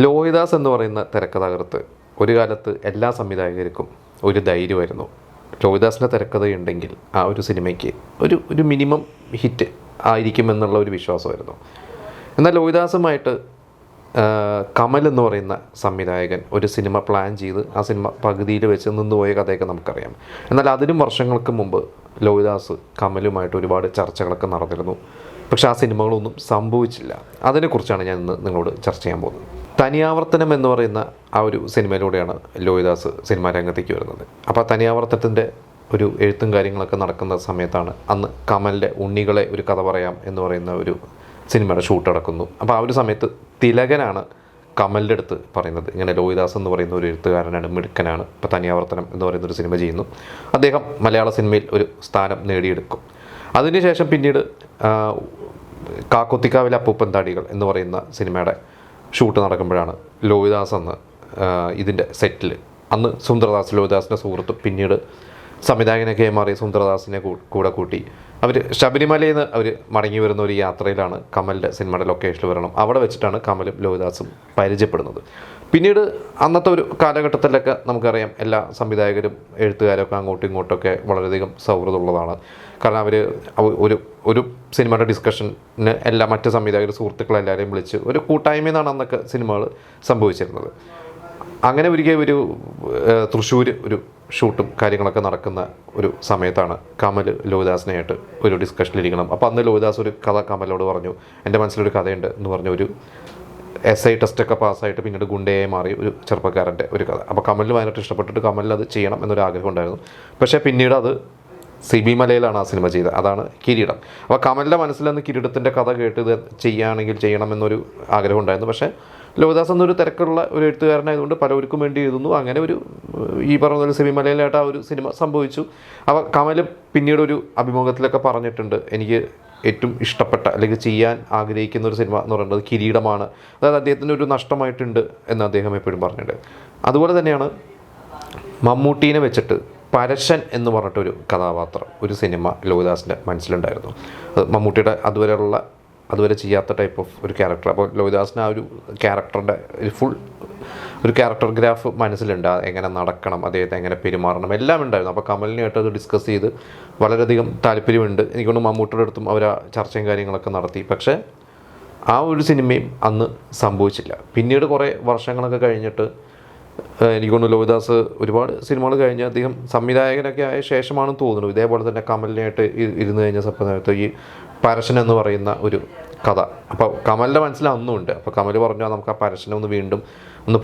ലോഹിദാസ് എന്ന് പറയുന്ന തിരക്കഥാകൃത്ത് ഒരു കാലത്ത് എല്ലാ സംവിധായകർക്കും ഒരു ധൈര്യമായിരുന്നു. ലോഹിദാസിൻ്റെ തിരക്കഥയുണ്ടെങ്കിൽ ആ ഒരു സിനിമയ്ക്ക് ഒരു മിനിമം ഹിറ്റ് ആയിരിക്കുമെന്നുള്ള ഒരു വിശ്വാസമായിരുന്നു. എന്നാൽ ലോഹിദാസുമായിട്ട് കമൽ എന്ന് പറയുന്ന സംവിധായകൻ ഒരു സിനിമ പ്ലാൻ ചെയ്ത് ആ സിനിമ പകുതിയിൽ വെച്ച് നിന്നുപോയ കഥയൊക്കെ നമുക്കറിയാം. എന്നാൽ അതിനും വർഷങ്ങൾക്ക് മുമ്പ് ലോഹിദാസ് കമലുമായിട്ട് ഒരുപാട് ചർച്ചകളൊക്കെ നടന്നിരുന്നു. പക്ഷേ ആ സിനിമകളൊന്നും സംഭവിച്ചില്ല. അതിനെക്കുറിച്ചാണ് ഞാൻ ഇന്ന് നിങ്ങളോട് ചർച്ച ചെയ്യാൻ പോകുന്നത്. തനിയാവർത്തനം എന്ന് പറയുന്ന ആ ഒരു സിനിമയിലൂടെയാണ് ലോഹിദാസ് സിനിമാ രംഗത്തേക്ക് വരുന്നത്. അപ്പോൾ ആ തനിയാവർത്തനത്തിൻ്റെ ഒരു എഴുത്തും കാര്യങ്ങളൊക്കെ നടക്കുന്ന സമയത്താണ് അന്ന് കമലിൻ്റെ ഉണ്ണികളെ ഒരു കഥ പറയാം എന്ന് പറയുന്ന ഒരു സിനിമയുടെ ഷൂട്ട് നടക്കുന്നു. അപ്പോൾ ആ ഒരു സമയത്ത് തിലകനാണ് കമലിൻ്റെ അടുത്ത് പറയുന്നത്, ഇങ്ങനെ ലോഹിദാസ് എന്ന് പറയുന്ന ഒരു എഴുത്തുകാരനാണ്, മിടുക്കനാണ്, ഇപ്പോൾ തനിയാവർത്തനം എന്ന് പറയുന്ന ഒരു സിനിമ ചെയ്യുന്നു, അദ്ദേഹം മലയാള സിനിമയിൽ ഒരു സ്ഥാനം നേടിയെടുക്കും. അതിനുശേഷം പിന്നീട് കാക്കൊത്തിക്കാവിലെ അപ്പൂപ്പൻ താടികൾ എന്ന് പറയുന്ന സിനിമയുടെ ഷൂട്ട് നടക്കുമ്പോഴാണ് ലോഹിദാസ് അന്ന് ഇതിൻ്റെ സെറ്റിൽ, അന്ന് സുന്ദർദാസ് ലോഹിദാസിൻ്റെ സുഹൃത്ത് പിന്നീട് സംവിധായകനൊക്കെ മാറിയ സുന്ദർദാസിനെ കൂടെ കൂട്ടി അവർ ശബരിമലയിൽ നിന്ന് അവർ മടങ്ങി വരുന്ന ഒരു യാത്രയിലാണ് കമലിൻ്റെ സിനിമയുടെ ലൊക്കേഷനിൽ വരണം. അവിടെ വെച്ചിട്ടാണ് കമലും ലോഹിദാസും പരിചയപ്പെടുന്നത്. പിന്നീട് അന്നത്തെ ഒരു കാലഘട്ടത്തിലൊക്കെ നമുക്കറിയാം എല്ലാ സംവിധായകരും എഴുത്തുകാരൊക്കെ അങ്ങോട്ടും ഇങ്ങോട്ടൊക്കെ വളരെയധികം സൗഹൃദമുള്ളതാണ്. കാരണം അവർ ഒരു സിനിമയുടെ ഡിസ്കഷന് എല്ലാ മറ്റ് സംവിധായകർ സുഹൃത്തുക്കളെല്ലാവരെയും വിളിച്ച് ഒരു കൂട്ടായ്മയിൽ നിന്നാണ് അന്നൊക്കെ സിനിമകൾ സംഭവിച്ചിരുന്നത്. അങ്ങനെ ഒരിക്കൽ ഒരു തൃശ്ശൂർ ഒരു ഷൂട്ടും കാര്യങ്ങളൊക്കെ നടക്കുന്ന ഒരു സമയത്താണ് കമൽ ലോഹിദാസിനായിട്ട് ഒരു ഡിസ്കഷനിലിരിക്കണം. അപ്പോൾ അന്ന് ലോഹിദാസ് ഒരു കഥ കമലോട് പറഞ്ഞു, എൻ്റെ മനസ്സിലൊരു കഥയുണ്ട് എന്ന് പറഞ്ഞ ഒരു SI ടെസ്റ്റൊക്കെ പാസ്സായിട്ട് പിന്നീട് ഗുണ്ടയായി മാറി ഒരു ചെറുപ്പക്കാരൻ്റെ ഒരു കഥ. അപ്പോൾ കമലിന് ഭയങ്കര ഇഷ്ടപ്പെട്ടിട്ട് കമലിന് അത് ചെയ്യണം എന്നൊരു ആഗ്രഹം ഉണ്ടായിരുന്നു. പക്ഷേ പിന്നീട് അത് CB മലയിലാണ് ആ സിനിമ ചെയ്തത്, അതാണ് കിരീടം. അപ്പോൾ കമലിൻ്റെ മനസ്സിലന്ന് കിരീടത്തിൻ്റെ കഥ കേട്ട് ഇത് ചെയ്യുകയാണെങ്കിൽ ചെയ്യണം എന്നൊരു ആഗ്രഹം ഉണ്ടായിരുന്നു. പക്ഷേ ലോഹിദാസ് എന്നൊരു തിരക്കുള്ള ഒരു എഴുത്തുകാരനായതുകൊണ്ട് പലർക്കും വേണ്ടി എഴുതുന്നു. അങ്ങനെ ഒരു ഈ പറഞ്ഞ ഒരു CB മലയിലായിട്ട് ആ ഒരു സിനിമ സംഭവിച്ചു. അപ്പോൾ കമൽ പിന്നീട് ഒരു അഭിമുഖത്തിലൊക്കെ പറഞ്ഞിട്ടുണ്ട്, എനിക്ക് ഏറ്റവും ഇഷ്ടപ്പെട്ട അല്ലെങ്കിൽ ചെയ്യാൻ ആഗ്രഹിക്കുന്ന ഒരു സിനിമ എന്ന് പറയുന്നത് കിരീടമാണ്, അതായത് അദ്ദേഹത്തിന് ഒരു നഷ്ടമായിട്ടുണ്ട് എന്ന് അദ്ദേഹം എപ്പോഴും പറഞ്ഞിട്ടുണ്ട്. അതുപോലെ തന്നെയാണ് മമ്മൂട്ടീനെ വെച്ചിട്ട് പരശൻ എന്ന് പറഞ്ഞിട്ടൊരു കഥാപാത്രം ഒരു സിനിമ ലോഹിദാസിൻ്റെ മനസ്സിലുണ്ടായിരുന്നു. മമ്മൂട്ടിയുടെ അതുവരെ ചെയ്യാത്ത ടൈപ്പ് ഓഫ് ഒരു ക്യാരക്ടർ. അപ്പോൾ ലോഹിദാസിന് ആ ഒരു ക്യാരക്ടറിൻ്റെ ഫുൾ ഒരു ക്യാരക്ടർ ഗ്രാഫ് മനസ്സിലുണ്ട്, എങ്ങനെ നടക്കണം, അദ്ദേഹത്തെ എങ്ങനെ പെരുമാറണം, എല്ലാം ഉണ്ടായിരുന്നു. അപ്പോൾ കമലിനായിട്ട് അത് ഡിസ്കസ് ചെയ്ത് വളരെയധികം താല്പര്യമുണ്ട്. എനിക്കൊണ്ട് മമ്മൂട്ടിയുടെ അടുത്തും അവർ ചർച്ചയും കാര്യങ്ങളൊക്കെ നടത്തി. പക്ഷേ ആ ഒരു സിനിമയും അന്ന് സംഭവിച്ചില്ല. പിന്നീട് കുറേ വർഷങ്ങളൊക്കെ കഴിഞ്ഞിട്ട് എനിക്കൊണ്ട് ലോഹിദാസ് ഒരുപാട് സിനിമകൾ കഴിഞ്ഞ് അദ്ദേഹം സംവിധായകനൊക്കെ ആയ ശേഷമാണെന്ന് തോന്നുന്നു ഇതേപോലെ തന്നെ കമലിനായിട്ട് ഇരുന്ന് കഴിഞ്ഞ സമയത്ത് ഈ പരശൻ എന്ന് പറയുന്ന ഒരു കഥ അപ്പോൾ കമലിൻ്റെ മനസ്സിൽ അന്നും ഉണ്ട്. അപ്പോൾ കമൽ പറഞ്ഞു, നമുക്ക് ആ പരശനെ ഒന്ന് വീണ്ടും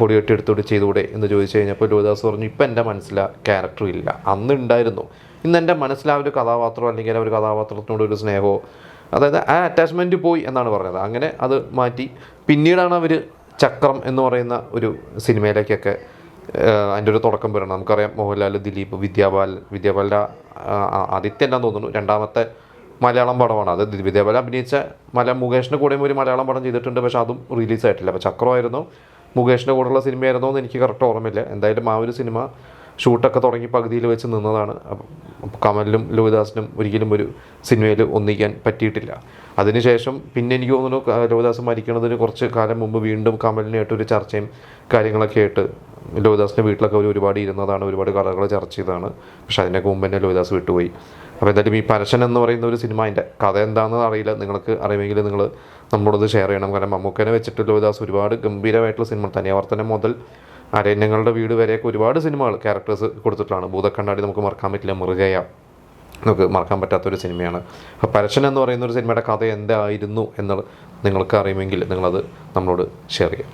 പൊടി കെട്ടി എടുത്തോട്ട് ചെയ്തുകൂടെ എന്ന് ചോദിച്ചു കഴിഞ്ഞപ്പോൾ ലോഹിദാസ് പറഞ്ഞു, ഇപ്പം എൻ്റെ മനസ്സിൽ ആ ക്യാരക്ടറും ഇല്ല, അന്ന് ഉണ്ടായിരുന്നു. ഇന്ന് എൻ്റെ മനസ്സിൽ ആ ഒരു കഥാപാത്രം അല്ലെങ്കിൽ ആ ഒരു കഥാപാത്രത്തിനോട് ഒരു സ്നേഹമോ, അതായത് ആ അറ്റാച്ച്മെൻറ്റ് പോയി എന്നാണ് പറഞ്ഞത്. അങ്ങനെ അത് മാറ്റി പിന്നീടാണ് അവർ ചക്രം എന്ന് പറയുന്ന ഒരു സിനിമയിലേക്കൊക്കെ അതിൻ്റെ ഒരു തുടക്കം വരണം. നമുക്കറിയാം മോഹൻലാൽ, ദിലീപ്, വിദ്യാബാലൻ്റെ ആദിത്യ എന്നാന്ന് തോന്നുന്നു രണ്ടാമത്തെ മലയാളം പടമാണ് അത്. വിദ്യാബാലൻ അഭിനയിച്ച മുകേഷിൻ്റെ കൂടെയും ഒരു മലയാളം പടം ചെയ്തിട്ടുണ്ട്, പക്ഷേ അതും റിലീസായിട്ടില്ല. അപ്പോൾ ചക്രമായിരുന്നു മുകേഷിൻ്റെ കൂടെയുള്ള സിനിമയായിരുന്നോ എന്ന് എനിക്ക് കറക്റ്റ് ഓർമ്മയില്ല. എന്തായാലും ആ ഒരു സിനിമ ഷൂട്ടൊക്കെ തുടങ്ങി പകുതിയിൽ വെച്ച് നിന്നതാണ്. അപ്പോൾ കമലിനും ലോഹിദാസിനും ഒരിക്കലും ഒരു സിനിമയിൽ ഒന്നിക്കാൻ പറ്റിയിട്ടില്ല. അതിനുശേഷം പിന്നെ എനിക്ക് തോന്നുന്നു ലോഹിദാസ് മരിക്കുന്നതിന് കുറച്ച് കാലം മുമ്പ് വീണ്ടും കമലിനായിട്ടൊരു ചർച്ചയും കാര്യങ്ങളൊക്കെ ആയിട്ട് ലോഹിദാസിൻ്റെ വീട്ടിലൊക്കെ ഒരുപാട് ഇരുന്നതാണ്, ഒരുപാട് കഥകൾ ചർച്ച ചെയ്തതാണ്. പക്ഷേ അതിനൊക്കെ മുമ്പ് തന്നെ ലോഹിദാസ് വിട്ടുപോയി. അപ്പോൾ എന്തായാലും ഈ പരശൻ എന്ന് പറയുന്ന ഒരു സിനിമ, അതിൻ്റെ കഥ എന്താണെന്ന് അറിയില്ല, നിങ്ങൾക്ക് അറിയുമെങ്കിൽ നിങ്ങൾ നമ്മളോടത് ഷെയർ ചെയ്യണം. കാരണം മമ്മൂക്കനെ വെച്ചിട്ട് ലോഹിദാസ് ഒരുപാട് ഗംഭീരമായിട്ടുള്ള സിനിമ, തനിയാവർത്തനം മുതൽ അരണ്യങ്ങളുടെ വീട് വരെയൊക്കെ ഒരുപാട് സിനിമകൾ ക്യാരക്ടേഴ്സ് കൊടുത്തിട്ടാണ്. ഭൂതക്കണ്ണാടി നമുക്ക് മറക്കാൻ പറ്റില്ല, മൃഗയ നമുക്ക് മറക്കാൻ പറ്റാത്തൊരു സിനിമയാണ്. അപ്പോൾ പരശൻ എന്ന് പറയുന്ന ഒരു സിനിമയുടെ കഥ എന്തായിരുന്നു എന്നുള്ളത് നിങ്ങൾക്ക് അറിയുമെങ്കിൽ നിങ്ങളത് നമ്മളോട് ഷെയർ ചെയ്യാം.